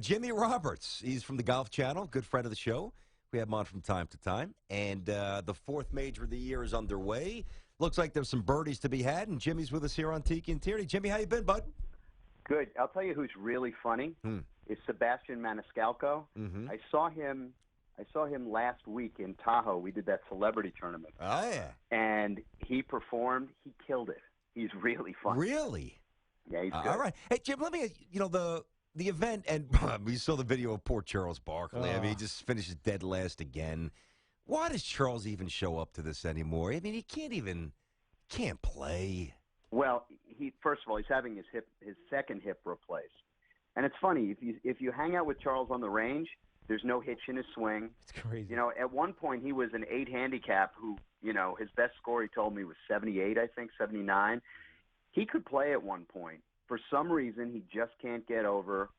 Jimmy Roberts. He's from the Golf Channel, good friend of the show. We have him on from time to time. And the fourth major of the year is underway. Looks like there's some birdies to be had, and Jimmy's with us here on Tiki and Tierney. Jimmy, how you been, bud? Good. I'll tell you who's really funny is Sebastian Maniscalco. Mm-hmm. I saw him last week in Tahoe. We did that celebrity tournament. Oh, yeah. And he performed. He killed it. He's really funny. Really? Yeah, he's good. All right. Hey, Jim, let me, the event, and we saw the video of poor Charles Barkley. I mean, he just finishes dead last again. Why does Charles even show up to this anymore? I mean, he can't play. Well, first of all, he's having his second hip replaced. And it's funny, if you hang out with Charles on the range, there's no hitch in his swing. It's crazy. At one point he was an 8 handicap who, his best score he told me was 78, I think, 79. He could play at one point. For some reason, he just can't get over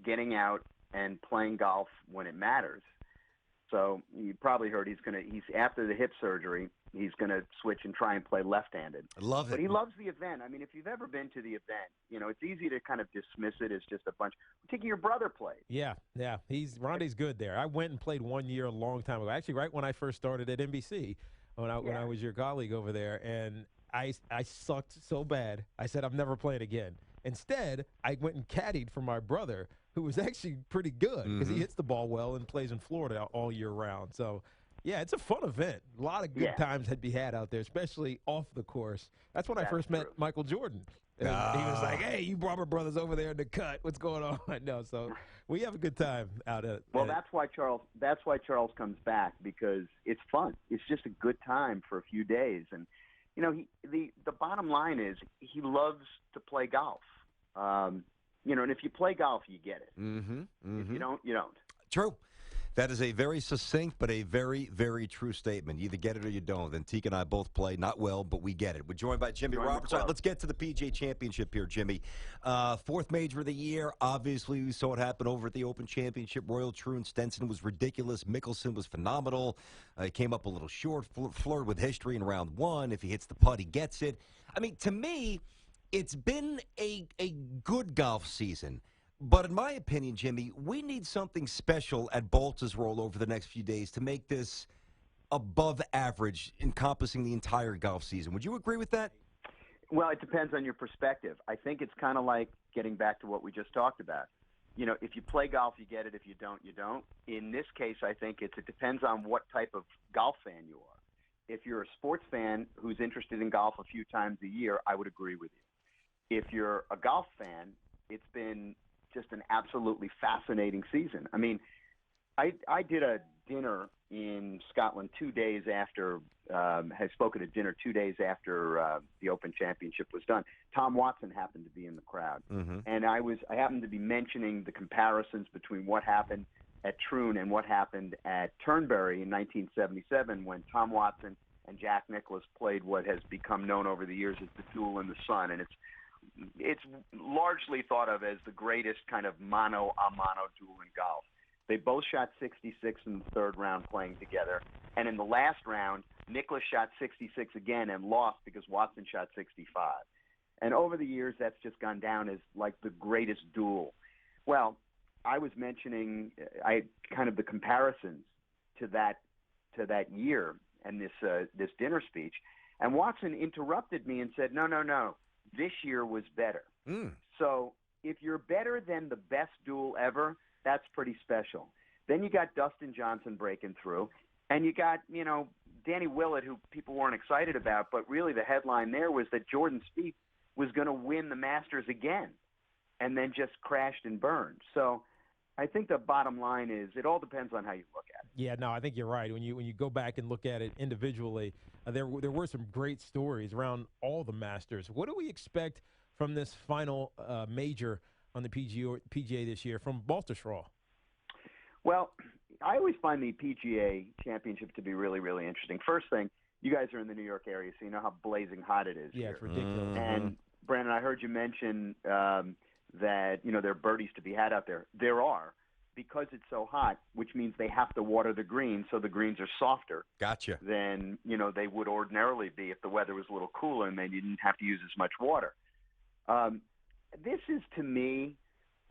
getting out and playing golf when it matters. So you probably heard he's after the hip surgery, he's going to switch and try and play left-handed. I love it. But he loves the event. I mean, if you've ever been to the event, it's easy to kind of dismiss it as just a bunch. Tiki, your brother played. Yeah. Ronde's good there. I went and played 1 year a long time ago. Actually, right when I first started at NBC, when I was your colleague over there, and I sucked so bad. I said I'm never playing again. Instead, I went and caddied for my brother, who was actually pretty good because he hits the ball well and plays in Florida all year round. So, yeah, it's a fun event. A lot of good times had to be had out there, especially off the course. That's when I first met Michael Jordan. And he was like, "Hey, you Barber brothers over there in the cut. What's going on?" No, so we have a good time out at. Well, that's why Charles comes back, because it's fun. It's just a good time for a few days, and the bottom line is he loves to play golf. And if you play golf, you get it. If you don't, you don't. True. That is a very succinct but a very, very true statement. You either get it or you don't. And Tiki and I both play, not well, but we get it. We're joined by Jimmy Roberts. All right, let's get to the PGA Championship here, Jimmy. Fourth major of the year. Obviously, we saw it happen over at the Open Championship. Royal Troon Stenson was ridiculous. Mickelson was phenomenal. He came up a little short, flirted with history in round one. If he hits the putt, he gets it. I mean, to me, it's been a good golf season. But in my opinion, Jimmy, we need something special at Baltusrol over the next few days to make this above average, encompassing the entire golf season. Would you agree with that? Well, it depends on your perspective. I think it's kind of like getting back to what we just talked about. If you play golf, you get it. If you don't, you don't. In this case, I think it depends on what type of golf fan you are. If you're a sports fan who's interested in golf a few times a year, I would agree with you. If you're a golf fan, it's been just an absolutely fascinating season. I mean, I did a dinner in Scotland 2 days after, had spoken at dinner 2 days after the Open Championship was done. Tom Watson happened to be in the crowd. And I happened to be mentioning the comparisons between what happened at Troon and what happened at Turnberry in 1977 when Tom Watson and Jack Nicklaus played what has become known over the years as the Duel in the Sun. And it's largely thought of as the greatest kind of mano-a-mano duel in golf. They both shot 66 in the third round playing together. And in the last round, Nicklaus shot 66 again and lost because Watson shot 65. And over the years, that's just gone down as like the greatest duel. Well, I was mentioning kind of the comparisons to that year and this dinner speech. And Watson interrupted me and said, no. This year was better. So if you're better than the best duel ever, that's pretty special. Then you got Dustin Johnson breaking through, and you got, Danny Willett, who people weren't excited about, but really the headline there was that Jordan Spieth was going to win the Masters again and then just crashed and burned. So I think the bottom line is it all depends on how you look at it. Yeah, no, I think you're right. When you go back and look at it individually, there were some great stories around all the Masters. What do we expect from this final major on the PGA this year from Baltusrol? Well, I always find the PGA Championship to be really, really interesting. First thing, you guys are in the New York area, so you know how blazing hot it is. Yeah, here. It's ridiculous. And, Brandon, I heard you mention that, there are birdies to be had out there. There are, because it's so hot, which means they have to water the greens so the greens are softer. Gotcha. Than, they would ordinarily be if the weather was a little cooler and they didn't have to use as much water. This is, to me,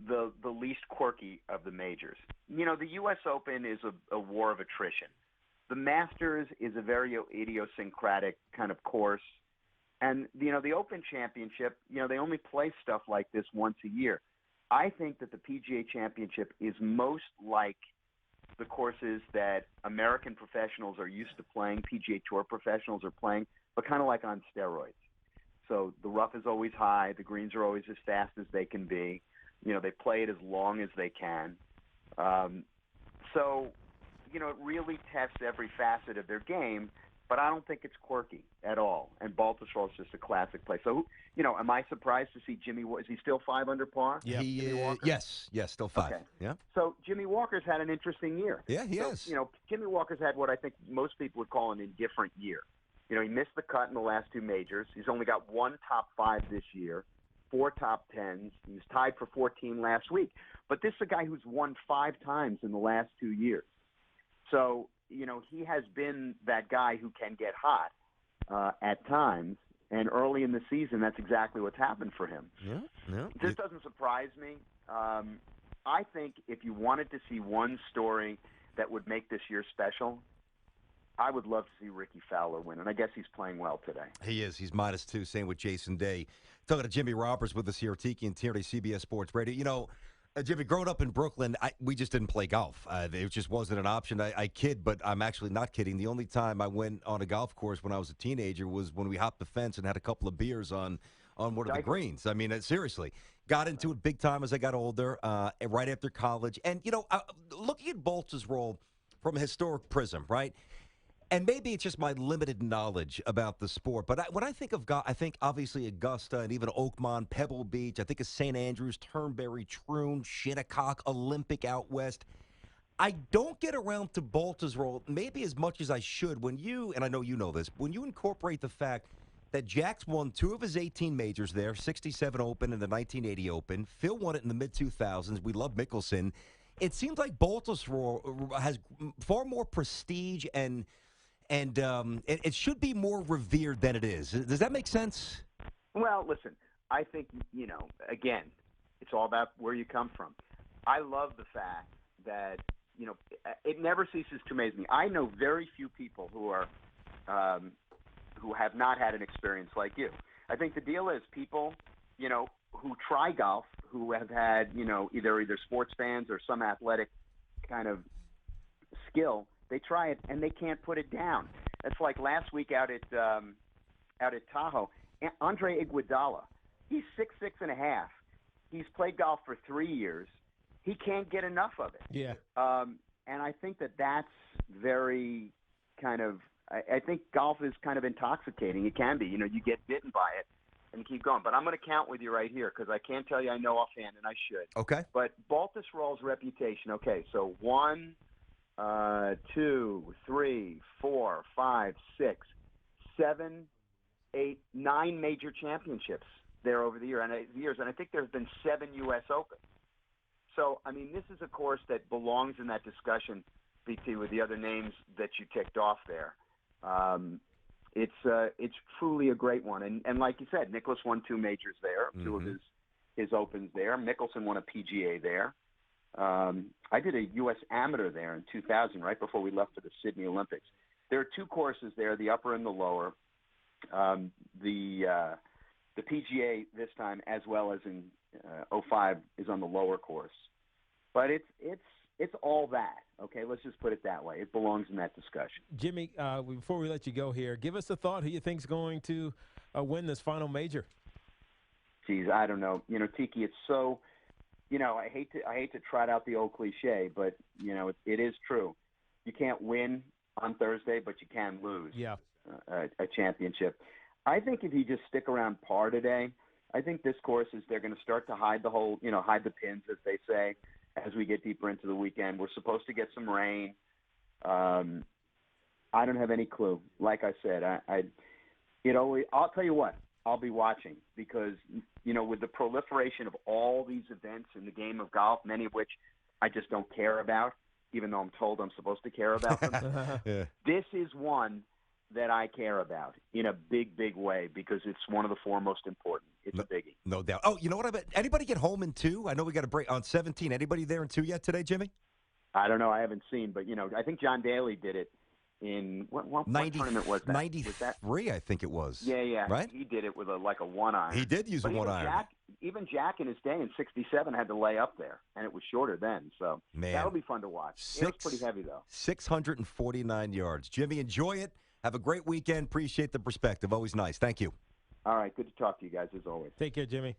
the least quirky of the majors. You know, the U.S. Open is a war of attrition. The Masters is a very idiosyncratic kind of course. And, you know, the Open Championship, you know, they only play stuff like this once a year. I think that the PGA Championship is most like the courses that American professionals are used to playing, PGA Tour professionals are playing, but kind of like on steroids. So the rough is always high. The greens are always as fast as they can be. You know, they play it as long as they can. So, you know, it really tests every facet of their game, but I don't think it's quirky at all. And Baltusrol is just a classic play. So, you know, am I surprised to see Jimmy? Is he still 5 under par? Yeah, yes, still 5. Okay. Yeah. So Jimmy Walker's had an interesting year. Yeah, he has. You know, Jimmy Walker's had what I think most people would call an indifferent year. You know, he missed the cut in the last 2 majors. He's only got 1 top 5 this year, 4 top 10s. He was tied for 14 last week. But this is a guy who's won 5 times in the last 2 years. So, you know, he has been that guy who can get hot at times. And early in the season, that's exactly what's happened for him. Yeah. This doesn't surprise me. I think if you wanted to see one story that would make this year special, I would love to see Ricky Fowler win, and I guess he's playing well today. He is. He's -2. Same with Jason Day. Talking to Jimmy Roberts with us here, Tiki and Tierney, CBS Sports Radio. You know, Jimmy, growing up in Brooklyn, we just didn't play golf. It just wasn't an option. I kid, but I'm actually not kidding. The only time I went on a golf course when I was a teenager was when we hopped the fence and had a couple of beers on one of the greens. I mean, seriously. Got into it big time as I got older, right after college. And, you know, looking at Bolt's role from a historic prism, right? And maybe it's just my limited knowledge about the sport, but when I think of golf, I think obviously Augusta and even Oakmont, Pebble Beach. I think of St. Andrews, Turnberry, Troon, Shinnecock, Olympic out west. I don't get around to Bolt's role maybe as much as I should when you, and I know you know this, when you incorporate the fact that Jack's won 2 of his 18 majors there, 67 Open and the 1980 Open. Phil won it in the mid-2000s. We love Mickelson. It seems like Bolt's role has far more prestige and it should be more revered than it is. Does that make sense? Well, listen, I think, you know, again, it's all about where you come from. I love the fact that, you know, it never ceases to amaze me. I know very few people who are who have not had an experience like you. I think the deal is people, you know, who try golf, who have had, you know, either sports fans or some athletic kind of skill, they try it and they can't put it down. It's like last week out at Tahoe, Andre Iguodala. He's 6'6.5". He's played golf for 3 years. He can't get enough of it. Yeah. And I think that's very kind of. I think golf is kind of intoxicating. It can be. You know, you get bitten by it and keep going. But I'm going to count with you right here because I can't tell you I know offhand, and I should. Okay. But Baltusrol's reputation. Okay, so 1, 2, 3, 4, 5, 6, 7, 8, 9 major championships there over the years, and I think there's been 7 U.S. Opens. So, I mean, this is a course that belongs in that discussion, BT, with the other names that you ticked off there. It's truly a great one, and like you said, Nicklaus won 2 majors there, 2 of his Opens there. Mickelson won a PGA there. I did a U.S. Amateur there in 2000, right before we left for the Sydney Olympics. There are 2 courses there, the upper and the lower. The PGA this time, as well as in 05, is on the lower course. But it's all that. Okay, let's just put it that way. It belongs in that discussion. Jimmy, before we let you go here, give us a thought. Who you think's going to win this final major? Geez, I don't know. You know, Tiki, it's so. You know, I hate to trot out the old cliche, but you know, it is true. You can't win on Thursday, but you can lose. Yeah. A championship. I think if you just stick around par today, I think this course they're going to start to hide the pins, as they say, as we get deeper into the weekend. We're supposed to get some rain. I don't have any clue. Like I said, I'll tell you what, I'll be watching because, you know, with the proliferation of all these events in the game of golf, many of which I just don't care about, even though I'm told I'm supposed to care about them. Yeah. This is one that I care about in a big, big way because it's one of the four most important. It's a biggie. No doubt. Oh, you know what? Anybody get home in 2? I know we got a break on 17. Anybody there in 2 yet today, Jimmy? I don't know. I haven't seen, but, I think John Daly did it in what tournament was that? 93, I think it was. Yeah. Right? He did it with a one iron. He did use a one iron. Even Jack in his day in '67 had to lay up there, and it was shorter then. So that'll be fun to watch. It was pretty heavy though. 649 yards. Jimmy, enjoy it. Have a great weekend. Appreciate the perspective. Always nice. Thank you. All right. Good to talk to you guys as always. Take care, Jimmy.